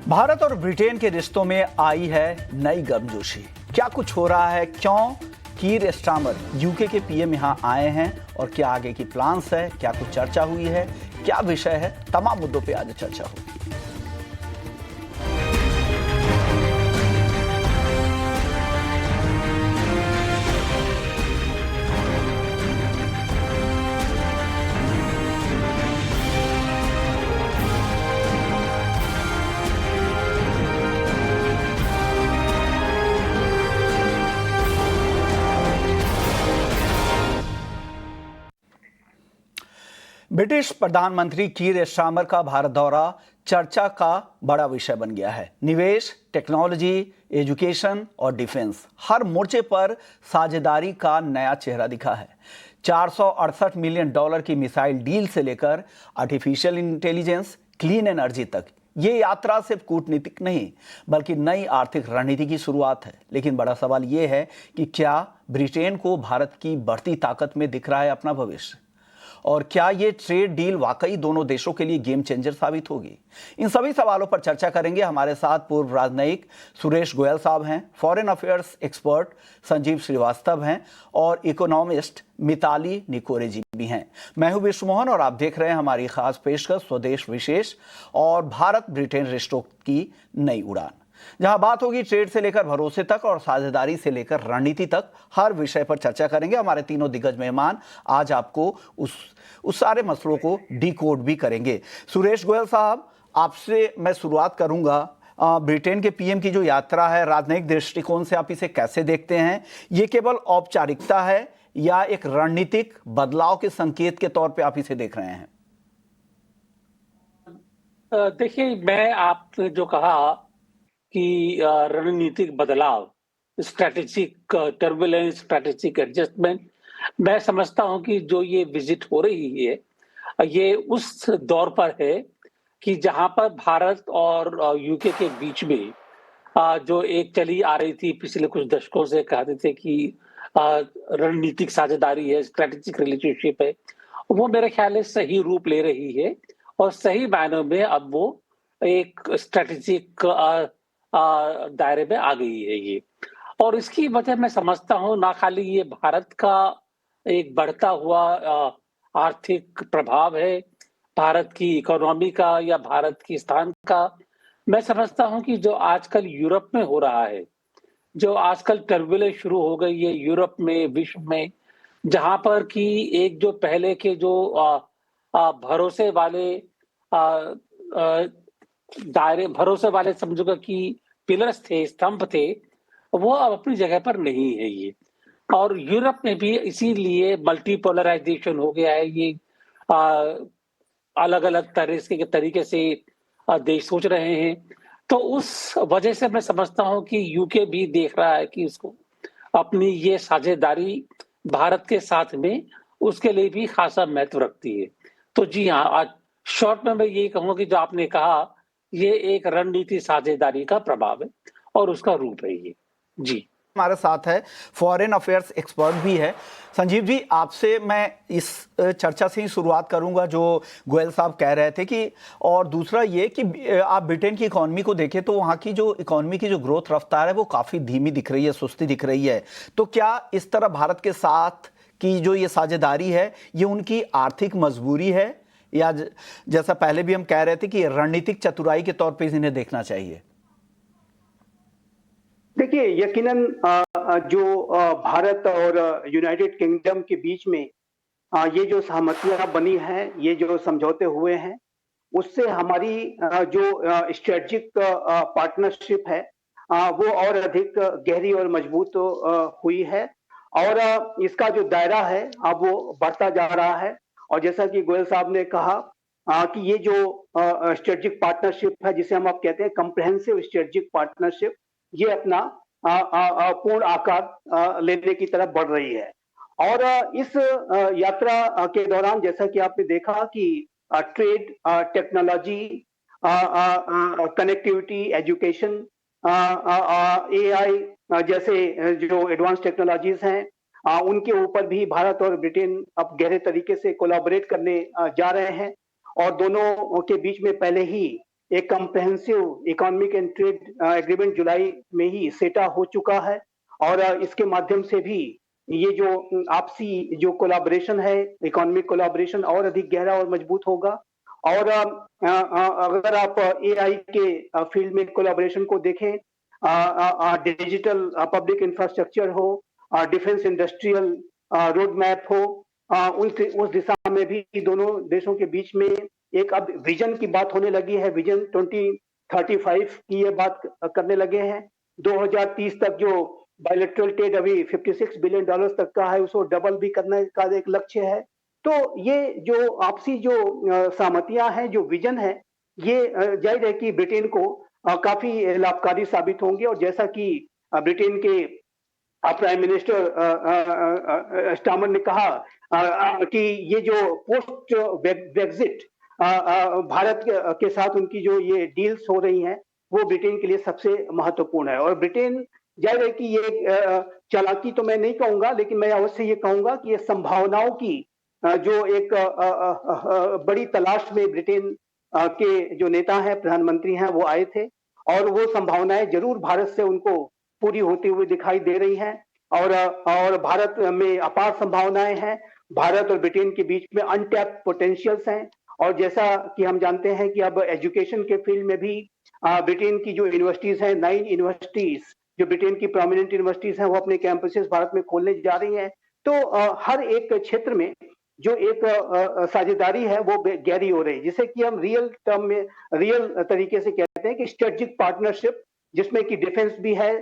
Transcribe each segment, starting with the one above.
भारत और ब्रिटेन के रिश्तों में आई है नई गर्मजोशी। क्या कुछ हो रहा है, क्यों कीर स्टारमर यूके के पीएम यहां आए हैं और क्या आगे की प्लान्स है, क्या कुछ चर्चा हुई है, क्या विषय है, तमाम मुद्दों पे आज चर्चा होगी। ब्रिटिश प्रधानमंत्री कीर स्टारमर का भारत दौरा चर्चा का बड़ा विषय बन गया है। निवेश, टेक्नोलॉजी, एजुकेशन और डिफेंस, हर मोर्चे पर साझेदारी का नया चेहरा दिखा है। 468 मिलियन डॉलर की मिसाइल डील से लेकर आर्टिफिशियल इंटेलिजेंस, क्लीन एनर्जी तक, ये यात्रा सिर्फ कूटनीतिक नहीं बल्कि नई आर्थिक रणनीति की शुरुआत है। लेकिन बड़ा सवाल ये है कि क्या ब्रिटेन को भारत की बढ़ती ताकत में दिख रहा है अपना भविष्य, और क्या ये ट्रेड डील वाकई दोनों देशों के लिए गेम चेंजर साबित होगी। इन सभी सवालों पर चर्चा करेंगे। हमारे साथ पूर्व राजनयिक सुरेश गोयल साहब हैं, foreign affairs expert Sanjeev Srivastava हैं और इकोनॉमिस्ट मिताली निकोरे जी भी हैं। मैं हूं विश्व मोहन और आप देख रहे हैं हमारी खास पेशकश स्वदेश विशेष और भारत ब्रिटेन रिश्तों की नई उड़ान, जहां बात होगी ट्रेड से लेकर भरोसे तक और साझेदारी से लेकर रणनीति तक। हर विषय पर चर्चा करेंगे। हमारे तीनों दिग्गज मेहमान आज आपको उस सारे मसलों को डिकोड भी करेंगे। सुरेश गोयल साहब, आपसे मैं शुरुआत करूंगा। ब्रिटेन के पीएम की जो यात्रा है, राजनयिक दृष्टिकोण से आप इसे कैसे देखते हैं? ये केवल औपचारिकता है या एक रणनीतिक बदलाव के संकेत के तौर पे आप इसे देख रहे हैं? देखिए, मैं आपने जो कहा कि रणनीतिक बदलाव, स्ट्रैटेजिक टर्बुलेंस, स्ट्रैटेजिक एडजस्टमेंट, मैं समझता हूं कि जो ये विजिट हो रही है, ये उस दौर पर है कि जहां पर भारत और यूके के बीच में जो एक चली आ रही थी पिछले कुछ दशकों से, कहते थे कि रणनीतिक साझेदारी है, स्ट्रैटेजिक रिलेशनशिप है, वो मेरे ख्याल से सही रूप ले रही है और सही मायनों में अब वो एक स्ट्रैटेजिक दायरे में आ गई है ये। और इसकी वजह मैं समझता हूँ ना खाली ये भारत का एक बढ़ता हुआ आर्थिक प्रभाव है, भारत की इकोनॉमी का या भारत की स्थान का। मैं समझता हूँ कि जो आजकल यूरोप में हो रहा है, जो आजकल टर्बुलेंस शुरू हो गई है यूरोप में, विश्व में, जहां पर कि एक जो पहले के जो भरोसे वाले दायरे, भरोसे वाले समझोगे कि पिलर्स थे, स्तंभ थे, वो अब अपनी जगह पर नहीं है ये। और यूरोप में भी इसीलिए मल्टीपोलराइजेशन हो गया है। ये अलग-अलग तरीके से देश सोच रहे हैं। तो उस वजह से मैं समझता हूँ कि यूके भी देख रहा है कि उसको अपनी ये साझेदारी भारत के साथ में उसके लिए भी खासा महत्व रखती है। तो जी हाँ, आज शॉर्ट में मैं यही कहूँगा कि जो आपने कहा, ये एक रणनीति साझेदारी का प्रभाव है और उसका रूप है ये। जी। हमारे साथ है फॉरेन अफेयर्स एक्सपर्ट भी है संजीव जी। आपसे मैं इस चर्चा से ही शुरुआत करूंगा जो गोयल साहब कह रहे थे कि, और दूसरा ये कि आप ब्रिटेन की इकोनॉमी को देखें तो वहां की जो इकोनॉमी की जो ग्रोथ रफ्तार है वो काफी धीमी दिख रही है, सुस्ती दिख रही है। तो क्या इस तरह भारत के साथ की जो ये साझेदारी है ये उनकी आर्थिक मजबूरी है, या जैसा पहले भी हम कह रहे थे कि रणनीतिक चतुराई के तौर पर इन्हें देखना चाहिए? देखिए, यकीनन जो भारत और यूनाइटेड किंगडम के बीच में ये जो सहमतियां बनी हैं, ये जो समझौते हुए हैं, उससे हमारी जो स्ट्रेटजिक पार्टनरशिप है वो और अधिक गहरी और मजबूत हुई है। और इसका जो दायरा है अब वो बढ़ता जा रहा है। और जैसा कि गोयल साहब ने कहा कि ये जो स्ट्रेटजिक पार्टनरशिप है, जिसे हम अब कहते हैं कॉम्प्रिहेंसिव स्ट्रेटजिक पार्टनरशिप, ये अपना पूर्ण आकार लेने की तरफ बढ़ रही है। और इस यात्रा के दौरान जैसा कि आपने देखा कि trade, technology, connectivity, education, AI जैसे जो एडवांस टेक्नोलॉजीज हैं, उनके ऊपर भी भारत और ब्रिटेन अब गहरे तरीके से कोलैबोरेट करने जा रहे हैं। और दोनों के बीच में पहले ही एक comprehensive economic and trade agreement जुलाई में ही सेटा हो चुका है और इसके माध्यम से भी ये जो आपसी जो कोलैबोरेशन है, इकोनॉमिक कोलैबोरेशन और अधिक गहरा और मजबूत होगा। और अगर आप एआई के फील्ड में कोलैबोरेशन को देखें, डिजिटल पब्लिक इंफ्रास्ट्रक्चर हो, डिफेंस इंडस्ट्रियल रोड मैप हो, उस दिशा में भी दोनों देशों के बीच में एक अब विजन की बात होने लगी है। विजन 2035 की ये बात करने लगे हैं। 2030 तक जो बायलैटरल ट्रेड अभी $56 बिलियन तक का है, उसको डबल भी करने का एक लक्ष्य है। तो ये जो आपसी जो सहमतियां हैं, जो विजन है, ये जाहिर है कि ब्रिटेन को काफी लाभकारी साबित होंगे। और जैसा कि ब्रिटेन के प्राइम मिनिस्टर स्टामर ने कहा कि ये जो पोस्ट ब्रेक्जिट भारत के साथ उनकी जो ये डील्स हो रही हैं, वो ब्रिटेन के लिए सबसे महत्वपूर्ण है। और ब्रिटेन जाहिर है कि ये चालाकी तो मैं नहीं कहूंगा, लेकिन मैं अवश्य ये कहूंगा कि ये संभावनाओं की जो एक बड़ी तलाश में ब्रिटेन के जो नेता हैं, प्रधानमंत्री हैं, वो आए थे और वो संभावनाएं जरूर भारत से उनको पूरी होती हुई दिखाई दे रही हैं। और भारत में अपार संभावनाएं हैं। भारत और ब्रिटेन के बीच में अनटैप्ड पोटेंशियल्स हैं। और जैसा कि हम जानते हैं कि अब एजुकेशन के फील्ड में भी ब्रिटेन की जो यूनिवर्सिटीज हैं, 9 यूनिवर्सिटीज जो ब्रिटेन की प्रोमिनेंट यूनिवर्सिटीज हैं, वो अपने कैंपसेस भारत में खोलने जा रही हैं। तो हर एक क्षेत्र में जो एक साझेदारी है वो गहरी हो रही है, जिसे कि हम रियल टर्म में, रियल तरीके से कहते हैं कि स्ट्रेटेजिक पार्टनरशिप, जिसमें कि डिफेंस भी है,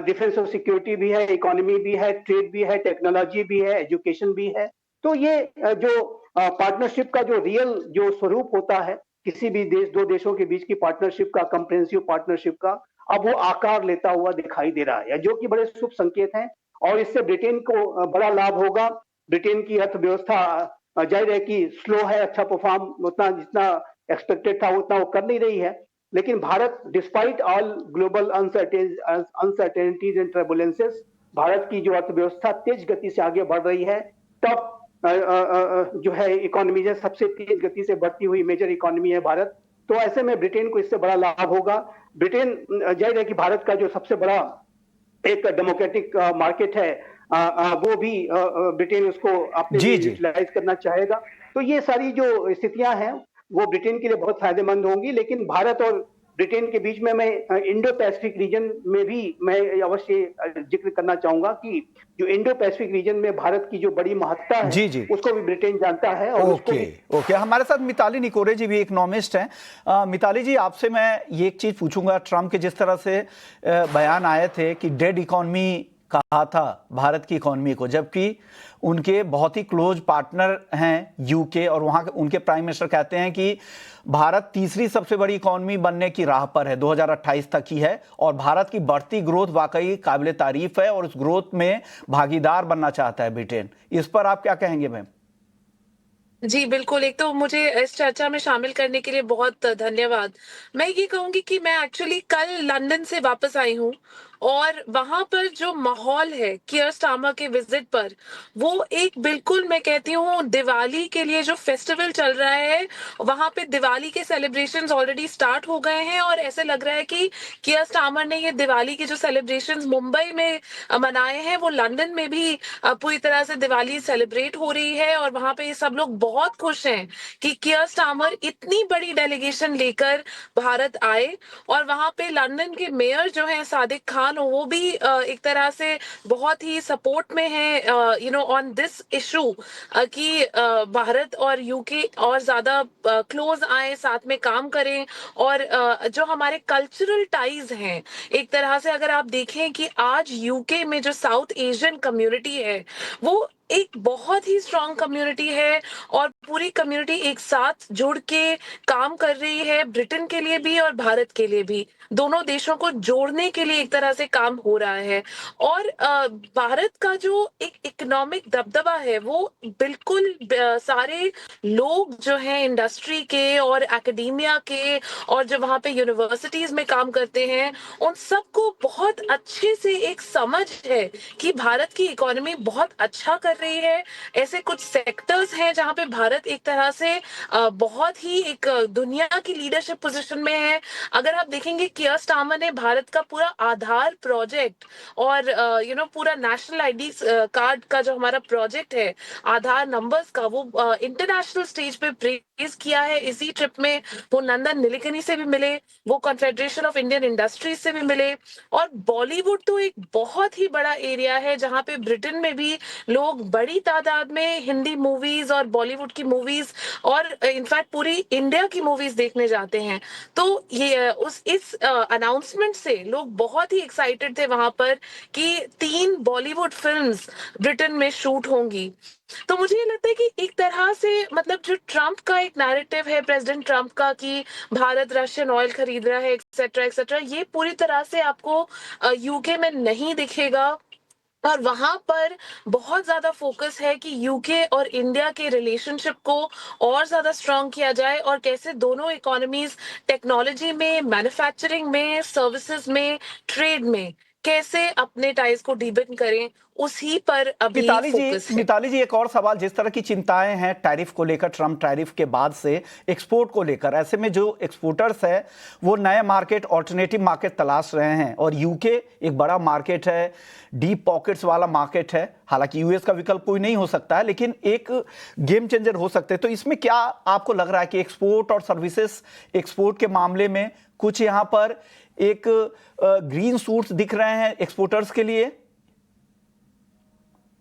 डिफेंस और सिक्योरिटी भी है, इकोनॉमी भी है, ट्रेड भी है, टेक्नोलॉजी भी है, एजुकेशन भी है। तो ये जो पार्टनरशिप का जो रियल जो स्वरूप होता है किसी भी देश, दो देशों के बीच की पार्टनरशिप का, कंप्रिहेंसिव पार्टनरशिप का, अब वो आकार लेता हुआ दिखाई दे रहा है, जो कि बड़े शुभ संकेत हैं। और इससे ब्रिटेन को बड़ा लाभ होगा। ब्रिटेन की अर्थव्यवस्था जाहिर है कि स्लो है, अच्छा परफॉर्म उतना जितना एक्सपेक्टेड था उतना वो कर नहीं रही है। लेकिन Bharat, despite all global uncertainties and turbulences, Bharat की जो अर्थव्यवस्था तेज गति से आगे बढ़ रही है। टॉप जो है इकोनॉमी है, सबसे तेज गति से बढ़ती हुई मेजर इकोनॉमी है भारत। तो ऐसे में ब्रिटेन को इससे बड़ा लाभ होगा। ब्रिटेन जाहिर है कि भारत का जो सबसे बड़ा एक डेमोक्रेटिक मार्केट है, वो भी ब्रिटेन उसको अपने लिए यूटिलाइज करना चाहेगा। तो ये सारी जो स्थितियां हैं वो ब्रिटेन के लिए बहुत फायदेमंद होंगी। लेकिन भारत और ब्रिटेन के बीच में मैं इंडो पैसिफिक रीजन में भी मैं अवश्य जिक्र करना चाहूंगा कि जो इंडो पैसिफिक रीजन में भारत की जो बड़ी महत्ता है, उसको भी ब्रिटेन जानता है। और ओके, हमारे साथ मिताली निकोरे जी भी इकोनॉमिस्ट हैं। मिताली जी, आपसे मैं ये एक चीज पूछूंगा, ट्रंप के जिस तरह से बयान आए थे कि डेड इकोनॉमी कहा था भारत की इकोनॉमी को, जबकि उनके बहुत ही क्लोज पार्टनर हैं यूके, और वहां उनके प्राइम मिनिस्टर कहते हैं कि भारत तीसरी सबसे बड़ी इकोनॉमी बनने की राह पर है, 2028 तक ही है, और भारत की बढ़ती ग्रोथ वाकई काबिले तारीफ है और उस ग्रोथ में भागीदार बनना चाहता है ब्रिटेन। इस पर आप क्या कहेंगे मैम? जी, बिल्कुल। एक तो मुझे इस चर्चा में शामिल करने के लिए बहुत धन्यवाद। मैं ये कहूँगी कि मैं एक्चुअली कल लंदन से वापस आई हूँ और वहाँ पर जो माहौल है कियर स्टारमर के विजिट पर, वो एक बिल्कुल, मैं कहती हूँ, दिवाली के लिए जो फेस्टिवल चल रहा है, वहाँ पे दिवाली के सेलिब्रेशंस ऑलरेडी स्टार्ट हो गए हैं और ऐसे लग रहा है कि कियर स्टारमर ने ये दिवाली के जो सेलिब्रेशंस मुंबई में मनाए हैं, वो लंदन में भी पूरी तरह से दिवाली सेलिब्रेट हो रही है। और वहाँ पे सब लोग बहुत खुश हैं कि कियर स्टारमर इतनी बड़ी डेलीगेशन लेकर भारत आए। और वहाँ पे लंदन के मेयर जो है सादिक खान, वो भी एक तरह से बहुत ही सपोर्ट में है ऑन दिस इशू कि भारत और यूके और ज्यादा क्लोज आए, साथ में काम करें। और जो हमारे कल्चरल टाइज हैं, एक तरह से अगर आप देखें कि आज यूके में जो साउथ एशियन कम्युनिटी है, वो एक बहुत ही स्ट्रांग कम्युनिटी है और पूरी कम्युनिटी एक साथ जुड़ के काम कर रही है, ब्रिटेन के लिए भी और भारत के लिए भी। दोनों देशों को जोड़ने के लिए एक तरह से काम हो रहा है। और भारत का जो एक इकोनॉमिक दबदबा है, वो बिल्कुल सारे लोग जो हैं इंडस्ट्री के और एकेडेमिया के और जो वहाँ पे यूनिवर्सिटीज में काम करते हैं, उन सबको बहुत अच्छे से एक समझ है कि भारत की इकोनॉमी बहुत अच्छा कर रही है, ऐसे कुछ सेक्टर्स हैं जहां पे भारत एक तरह से बहुत ही एक दुनिया की लीडरशिप पोजीशन में है। अगर आप देखेंगे कियर स्टारमर ने भारत का पूरा आधार प्रोजेक्ट और पूरा नेशनल आईडी कार्ड का जो हमारा प्रोजेक्ट है, आधार नंबर्स का, वो इंटरनेशनल स्टेज पे प्रेज किया है। इसी ट्रिप में वो नंदन निलेकनी से भी मिले, वो कॉन्फेडरेशन ऑफ इंडियन इंडस्ट्रीज से भी मिले। और बॉलीवुड तो एक बहुत ही बड़ा एरिया है जहां पे ब्रिटेन में भी लोग बड़ी तादाद में हिंदी मूवीज और बॉलीवुड की मूवीज और इनफैक्ट पूरी इंडिया की मूवीज देखने जाते हैं। तो ये इस अनाउंसमेंट से लोग बहुत ही एक्साइटेड थे वहां पर कि 3 बॉलीवुड फिल्म्स ब्रिटेन में शूट होंगी। तो मुझे ये लगता है कि एक तरह से मतलब जो ट्रम्प का एक नैरेटिव है, प्रेसिडेंट ट्रम्प का, कि भारत रशियन ऑयल खरीद रहा है एक्सेट्रा एक्सेट्रा, ये पूरी तरह से आपको यूके में नहीं दिखेगा। और वहां पर बहुत ज्यादा फोकस है कि यूके और इंडिया के रिलेशनशिप को और ज्यादा स्ट्रांग किया जाए और कैसे दोनों इकोनॉमीज टेक्नोलॉजी में, मैन्युफैक्चरिंग में, सर्विसेज में, ट्रेड में कैसे अपने टाइज को डीपन करें, उसी पर अभी फोकस है। मिताली जी, एक और सवाल, जिस तरह की चिंताएं हैं टैरिफ को लेकर, ट्रम्प टैरिफ के बाद से एक्सपोर्ट को लेकर, ऐसे में जो एक्सपोर्टर्स है वो नए मार्केट, ऑल्टरनेटिव मार्केट तलाश रहे हैं और यूके एक बड़ा मार्केट है, डीप पॉकेट्स वाला मार्केट है। हालांकि यूएस का विकल्प कोई नहीं हो सकता है, लेकिन एक गेम चेंजर हो सकते हैं। तो इसमें क्या आपको लग रहा है कि एक्सपोर्ट और सर्विसेज एक्सपोर्ट के मामले में कुछ यहाँ पर एक ग्रीन शूट्स दिख रहे हैं एक्सपोर्टर्स के लिए?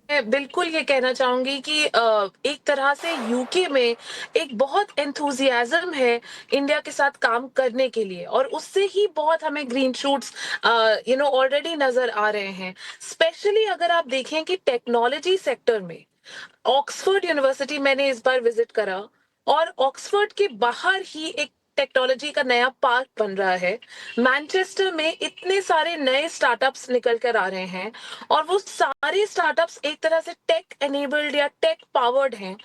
मैं बिल्कुल ये कहना चाहूंगी कि एक तरह से यूके में एक बहुत एंथुजियाज्म है इंडिया के साथ काम करने के लिए, और उससे ही बहुत हमें ग्रीन शूट्स ऑलरेडी नजर आ रहे हैं। स्पेशली अगर आप देखें कि टेक्नोलॉजी सेक्टर में ऑक्सफोर्ड यूनिवर्सिटी मैंने इस बार विजिट करा, और ऑक्सफोर्ड के बाहर ही एक टेक्नोलॉजी का नया पार्क बन रहा है। मैनचेस्टर में इतने सारे नए स्टार्टअप्स निकल कर आ रहे हैं, और वो सारे स्टार्टअप्स एक तरह से टेक एनेबल्ड या टेक पावर्ड हैं।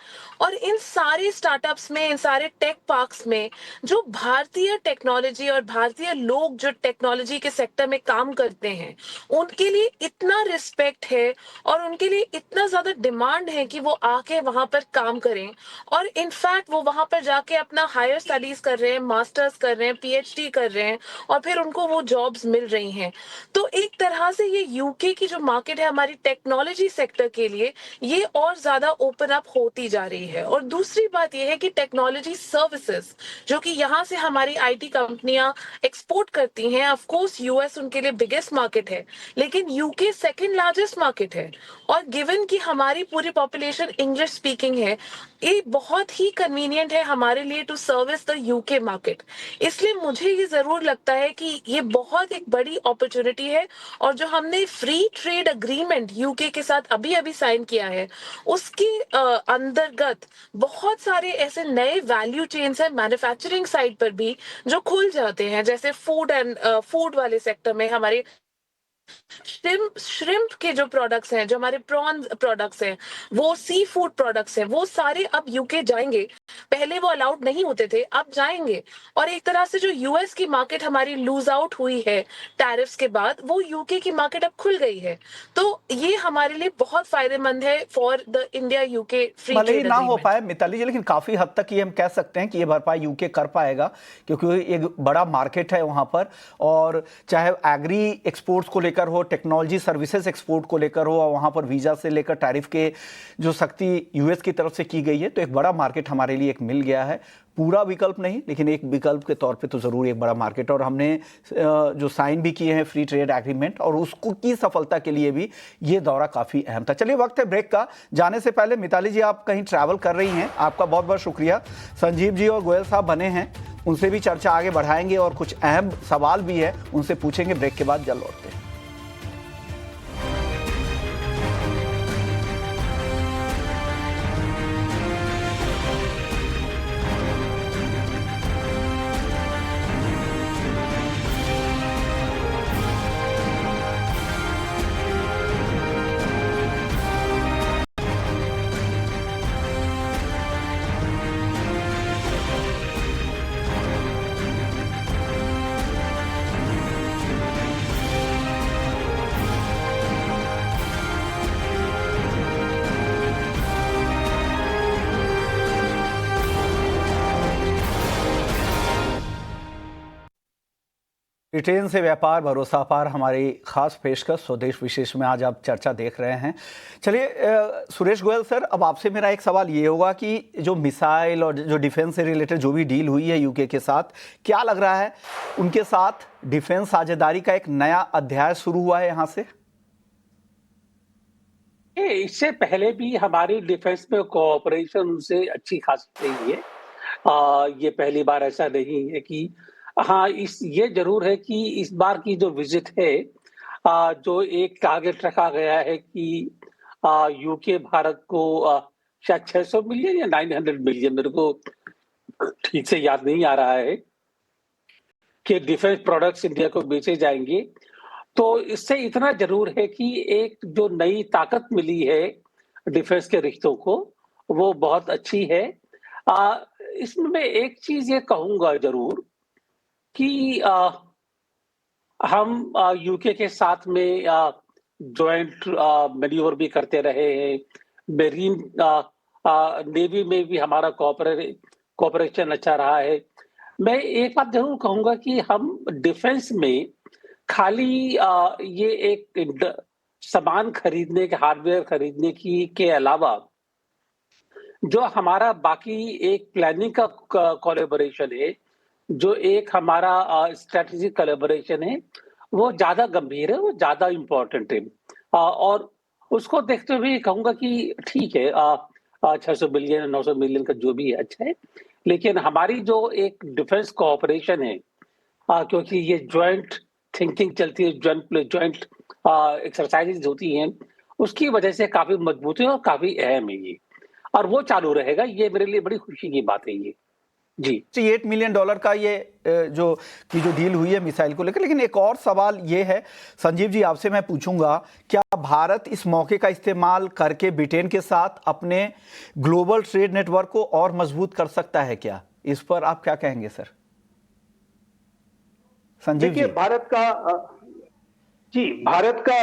और इन सारे स्टार्टअप्स में, इन सारे टेक पार्क्स में जो भारतीय टेक्नोलॉजी और भारतीय लोग जो टेक्नोलॉजी के सेक्टर में काम करते हैं, उनके लिए इतना रिस्पेक्ट है और उनके लिए इतना ज्यादा डिमांड है कि वो आके वहां पर काम करें। और इनफैक्ट वो वहां पर जाके अपना हायर स्टडीज कर रहे हैं, मास्टर्स कर रहे हैं, पीएचडी कर रहे हैं, और फिर उनको वो जॉब्स मिल रही हैं। तो एक तरह से ये यूके की जो मार्केट है हमारी टेक्नोलॉजी सेक्टर के लिए, ये और ज्यादा ओपन अप होती जा रही है। और दूसरी बात ये है कि टेक्नोलॉजी सर्विसेज जो कि यहाँ से हमारी आईटी कंपनियां एक्सपोर्ट करती हैं, ऑफ कोर्स यूएस उनके लिए बिगेस्ट मार्केट है, लेकिन यूके सेकंड लार्जेस्ट मार्केट है। और गिवन कि हमारी पूरी पॉपुलेशन इंग्लिश स्पीकिंग है, ये बहुत ही कन्वीनियंट है हमारे लिए to service the UK market. इसलिए मुझे ये जरूर लगता है कि ये बहुत एक बड़ी अपॉर्चुनिटी है। और जो हमने फ्री ट्रेड अग्रीमेंट यूके के साथ अभी अभी साइन किया है, उसके अंतर्गत बहुत सारे ऐसे नए वैल्यू चेन्स हैं मैन्युफैक्चरिंग साइड पर भी जो खुल जाते हैं, जैसे फूड वाले सेक्टर में हमारे श्रिम्प के जो प्रोडक्ट्स हैं, जो हमारे प्रॉन्स प्रोडक्ट्स हैं, वो सी फूड प्रोडक्ट्स हैं, वो सारे अब यूके जाएंगे। पहले वो अलाउड नहीं होते थे, अब जाएंगे। और एक तरह से जो यूएस की मार्केट हमारी लूज आउट हुई है टैरिफ्स के बाद, वो यूके की मार्केट अब खुल गई है। तो ये हमारे लिए बहुत फायदेमंद है for the India UK free भले ही ट्रेड ना हो एग्रीमेंट। पाए मिताली जी, लेकिन काफी हद तक ये हम कह सकते हैं कि ये भरपाई यूके कर पाएगा, क्योंकि एक बड़ा मार्केट है वहां पर। और चाहे एग्री एक्सपोर्ट्स को लेकर हो, टेक्नोलॉजी सर्विसेज एक्सपोर्ट को लेकर हो, और वहां पर वीजा से लेकर टैरिफ के जो सख्ती यूएस की तरफ से की गई है, तो एक बड़ा मार्केट हमारे लिए एक मिल गया है। पूरा विकल्प नहीं, लेकिन एक विकल्प के तौर पे तो जरूर एक बड़ा मार्केट। और हमने जो साइन भी किए हैं फ्री ट्रेड एग्रीमेंट, और उसको की सफलता के लिए भी ये दौरा काफी अहम था। चलिए, वक्त है ब्रेक का। जाने से पहले मिताली जी, आप कहीं ट्रैवल कर रही हैं, आपका बहुत बहुत शुक्रिया। संजीव जी और गोयल साहब बने हैं, उनसे भी चर्चा आगे बढ़ाएंगे और कुछ अहम सवाल भी है उनसे पूछेंगे। ब्रेक के बाद जल्द लौटते हैं। ब्रिटेन से व्यापार भरोसा पार हमारी खास पेशकश स्वदेश विशेष में आज आप चर्चा देख रहे हैं। चलिए सुरेश गोयल सर, अब आपसे मेरा एक सवाल ये होगा कि जो मिसाइल और जो डिफेंस से रिलेटेड जो भी डील हुई है यूके के साथ, क्या लग रहा है उनके साथ डिफेंस साझेदारी का एक नया अध्याय शुरू हुआ है यहाँ से? इससे पहले भी हमारी डिफेंस में कोऑपरेशन उनसे अच्छी खासी रही है। ये पहली बार ऐसा नहीं है कि हाँ, ये जरूर है कि इस बार की जो विजिट है, जो एक टारगेट रखा गया है कि यूके भारत को शायद 600 मिलियन या 900 मिलियन, मेरे को ठीक से याद नहीं आ रहा है, कि डिफेंस प्रोडक्ट्स इंडिया को बेचे जाएंगे। तो इससे इतना जरूर है कि एक जो नई ताकत मिली है डिफेंस के रिश्तों को, वो बहुत अच्छी है। इसमें मैं एक चीज ये कहूंगा जरूर कि हम यूके के साथ में जॉइंट मैन्यूवर भी करते रहे हैं। मेरीन नेवी में भी हमारा कोऑपरेशन अच्छा रहा है। मैं एक बात जरूर कहूंगा कि हम डिफेंस में खाली ये एक सामान खरीदने के, हार्डवेयर खरीदने की के अलावा जो हमारा बाकी एक प्लानिंग का कोलैबोरेशन है, जो एक हमारा स्ट्रेटेजिक कोलैबोरेशन है, वो ज्यादा गंभीर है, वो ज्यादा इम्पोर्टेंट है। और उसको देखते हुए कहूंगा कि ठीक है, 600 मिलियन 900 मिलियन का जो भी है अच्छा है, लेकिन हमारी जो एक डिफेंस कोऑपरेशन है, क्योंकि ये ज्वाइंट थिंकिंग चलती है, ज्वाइंट एक्सरसाइजेज होती हैं, उसकी वजह से काफी मजबूत है और काफी अहम है ये, और वो चालू रहेगा। ये मेरे लिए बड़ी खुशी की बात है ये। जी, $8 मिलियन का ये जो डील हुई है मिसाइल को लेकर। लेकिन एक और सवाल ये है संजीव जी, आपसे मैं पूछूंगा, क्या भारत इस मौके का इस्तेमाल करके ब्रिटेन के साथ अपने ग्लोबल ट्रेड नेटवर्क को और मजबूत कर सकता है क्या? इस पर आप क्या कहेंगे सर? संजीव जी। भारत का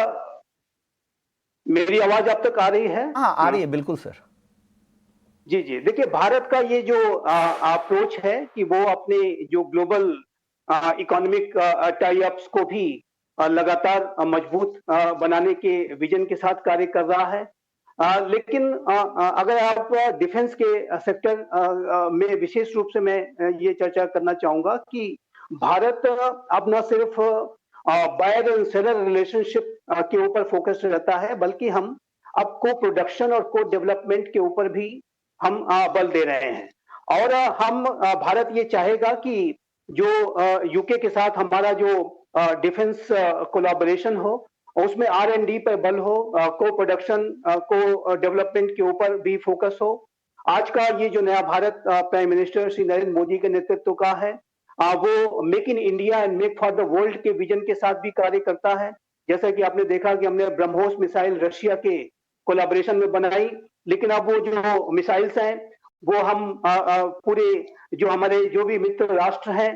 मेरी आवाज आप तक आ रही है? हाँ, आ रही है, बिल्कुल सर। जी जी, देखिए भारत का ये जो अप्रोच है कि वो अपने जो ग्लोबल इकोनॉमिक टाई अप्स को भी लगातार मजबूत बनाने के विजन के साथ कार्य कर रहा है। लेकिन अगर आप डिफेंस के सेक्टर में विशेष रूप से मैं ये चर्चा करना चाहूंगा कि भारत अब न सिर्फ बायर एंड सेलर रिलेशनशिप के ऊपर फोकस रहता है, बल्कि हम अब को प्रोडक्शन और को डेवलपमेंट के ऊपर भी हम बल दे रहे हैं। और हम भारत ये चाहेगा कि जो यूके के साथ हमारा जो डिफेंस कोलैबोरेशन हो, उसमें R&D पर बल हो, को प्रोडक्शन को डेवलपमेंट के ऊपर भी फोकस हो। आज का ये जो नया भारत प्राइम मिनिस्टर श्री नरेंद्र मोदी के नेतृत्व का है, वो make in India and make for the world के विजन के साथ भी कार्य करता है। जैसा कि आपने देखा कि हमने ब्रह्मोस मिसाइल रशिया के कोलैबोरेशन में बनाई, लेकिन अब वो जो मिसाइल्स हैं वो हम पूरे जो हमारे जो भी मित्र राष्ट्र हैं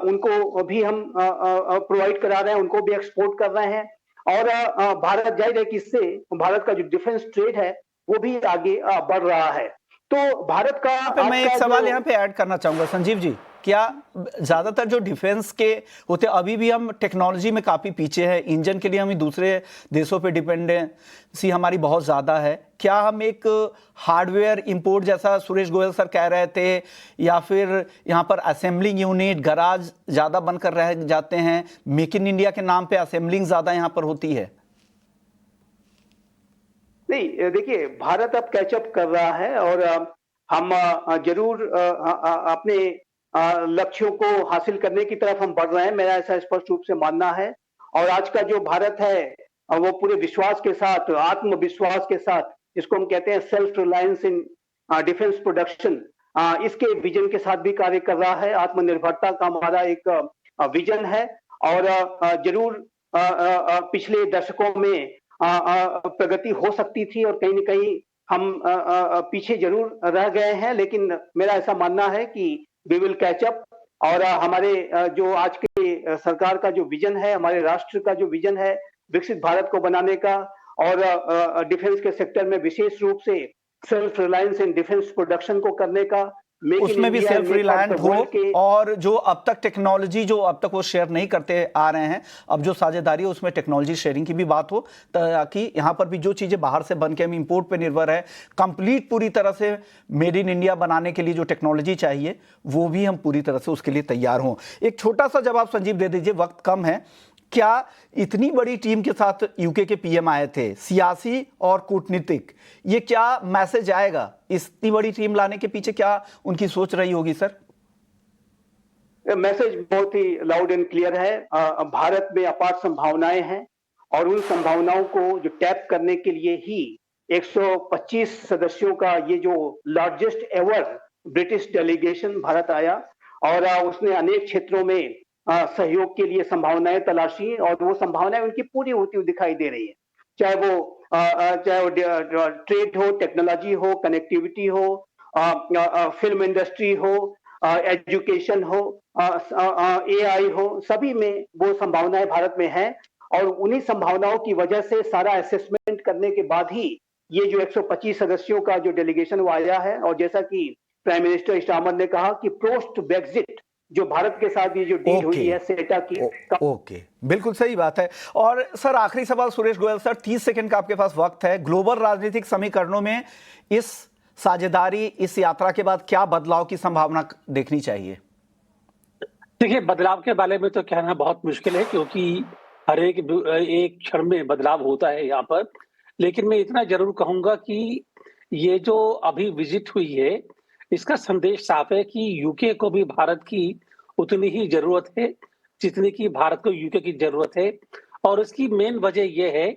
उनको भी हम प्रोवाइड करा रहे हैं, उनको भी एक्सपोर्ट कर रहे हैं। और भारत जाहिर है कि इससे भारत का जो डिफेंस ट्रेड है वो भी आगे बढ़ रहा है। तो भारत का मैं एक सवाल यहाँ पे ऐड करना चाहूंगा संजीव जी, क्या ज्यादातर जो डिफेंस के होते अभी भी हम टेक्नोलॉजी में काफी पीछे हैं, इंजन के लिए हम दूसरे देशों पे डिपेंडेंसी हमारी बहुत ज्यादा है, क्या हम एक हार्डवेयर इंपोर्ट जैसा सुरेश गोयल सर कह रहे थे, या फिर यहाँ पर असेंबलिंग यूनिट गराज ज्यादा बनकर रह जाते हैं, मेक इन इंडिया के नाम पे असेंबलिंग ज्यादा यहाँ पर होती है? नहीं, देखिए भारत अब कैचअप कर रहा है और हम जरूर अपने लक्ष्यों को हासिल करने की तरफ हम बढ़ रहे हैं, मेरा ऐसा स्पष्ट रूप से मानना है। और आज का जो भारत है वो पूरे विश्वास के साथ, आत्मविश्वास के साथ, इसको हम कहते हैं self reliance in defence production, इसके विजन के साथ भी कार्य कर रहा है। आत्मनिर्भरता का हमारा एक विजन है और जरूर पिछले दशकों में प्रगति हो सकती थी और कहीं न कहीं हम पीछे जरूर रह गए हैं, लेकिन मेरा ऐसा मानना है कि वी विल कैच अप। और हमारे जो आज के सरकार का जो विजन है, हमारे राष्ट्र का जो विजन है विकसित भारत को बनाने का, और डिफेंस के सेक्टर में विशेष रूप से self reliance in defence production को करने का, मेक इन उसमें भी India, self make reliant for the हो, वर्ल्ड के और जो अब तक टेक्नोलॉजी जो अब तक वो शेयर नहीं करते आ रहे हैं, अब जो साझेदारी है उसमें टेक्नोलॉजी शेयरिंग की भी बात हो, ताकि यहाँ पर भी जो चीज़ें बाहर से बन के हम इंपोर्ट पे निर्भर है, कंप्लीट पूरी तरह से मेड इन इंडिया बनाने के लिए जो टेक्नोलॉजी चाहिए वो भी हम पूरी तरह से उसके लिए तैयार हों। एक छोटा सा जवाब संजीव दे दीजिए, वक्त कम है। क्या इतनी बड़ी टीम के साथ यूके के पीएम आए थे, सियासी और कूटनीतिक, ये क्या मैसेज आएगा? इतनी बड़ी टीम लाने के पीछे क्या उनकी सोच रही होगी सर? मैसेज बहुत ही लाउड एंड क्लियर है। भारत में अपार संभावनाएं हैं और उन संभावनाओं को जो टैप करने के लिए ही 125 सदस्यों का ये जो largest ever British delegation Bharat आया और उसने अनेक क्षेत्रों में सहयोग के लिए संभावनाएं तलाशी और वो संभावनाएं उनकी पूरी होती हुई दिखाई दे रही है। चाहे वो ट्रेड हो, टेक्नोलॉजी हो, कनेक्टिविटी हो, फिल्म इंडस्ट्री हो, एजुकेशन हो, एआई हो, सभी में वो संभावनाएं भारत में हैं और उन्हीं संभावनाओं की वजह से सारा असेसमेंट करने के बाद ही ये जो 125 सदस्यों का जो डेलीगेशन वो आया है। और जैसा कि प्राइम मिनिस्टर स्टारमर ने कहा कि पोस्ट ब्रेक्जिट जो भारत के साथ ये जो डील हुई है सेटा की। ओके, बिल्कुल सही बात है। और सर आखिरी सवाल सुरेश गोयल सर, 30 सेकंड का आपके पास वक्त है। ग्लोबल राजनीतिक समीकरणों में इस साझेदारी, इस यात्रा के बाद क्या बदलाव की संभावना देखनी चाहिए? देखिए, बदलाव के बारे में तो कहना बहुत मुश्किल है क्योंकि हर एक क्षण में बदलाव होता है यहाँ पर। लेकिन मैं इतना जरूर कहूंगा कि ये जो अभी विजिट हुई है, इसका संदेश साफ है कि यूके को भी भारत की उतनी ही जरूरत है जितनी कि भारत को यूके की जरूरत है। और उसकी मेन वजह यह है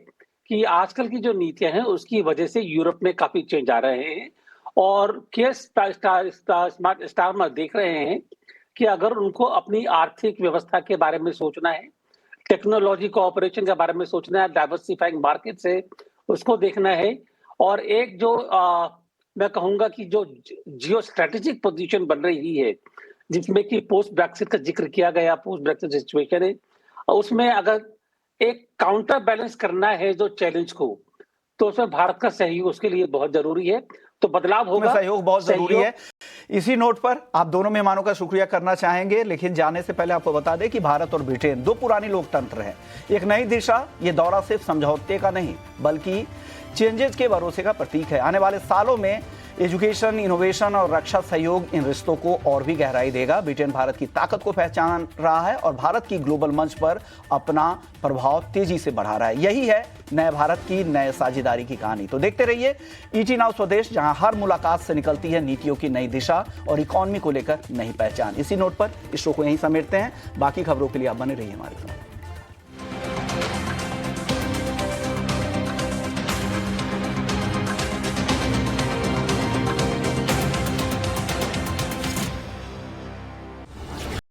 कि आजकल की जो नीतियां हैं उसकी वजह से यूरोप में काफी चेंज आ रहे हैं और स्टारमर देख रहे हैं कि अगर उनको अपनी आर्थिक व्यवस्था के बारे में सोचना है, टेक्नोलॉजी कोऑपरेशन के बारे में सोचना है, डाइवर्सिफाइंग मार्केट से उसको देखना है और एक जो मैं कहूंगा कि जो जियो स्ट्रेटेजिक पोजीशन बन रही है जिसमें कि पोस्ट ब्रेक्सिट का जिक्र किया गया, पोस्ट ब्रेक्सिट सिचुएशन है, उसमें अगर एक काउंटर बैलेंस करना है जो चैलेंज को, तो उसमें भारत का सहयोग उसके लिए बहुत जरूरी है। तो बदलाव होगा, सहयोग बहुत जरूरी है। इसी नोट पर आप दोनों मेहमानों का शुक्रिया करना चाहेंगे, लेकिन जाने से पहले आपको बता दें कि भारत और ब्रिटेन दो पुरानी लोकतंत्र हैं। एक नई दिशा, ये दौरा सिर्फ समझौते का नहीं बल्कि चेंजेस के भरोसे का प्रतीक है। आने वाले सालों में एजुकेशन, इनोवेशन और रक्षा सहयोग इन रिश्तों को और भी गहराई देगा। ब्रिटेन भारत की ताकत को पहचान रहा है और भारत की ग्लोबल मंच पर अपना प्रभाव तेजी से बढ़ा रहा है। यही है नए भारत की, नए साझेदारी की कहानी। तो देखते रहिए ईटी नाउ स्वदेश, जहां हर मुलाकात से निकलती है नीतियों की नई दिशा और इकोनॉमी को लेकर नई पहचान। इसी नोट पर इस शो को यहीं समेटते हैं। बाकी खबरों के लिए आप बने रहिए हमारे साथ।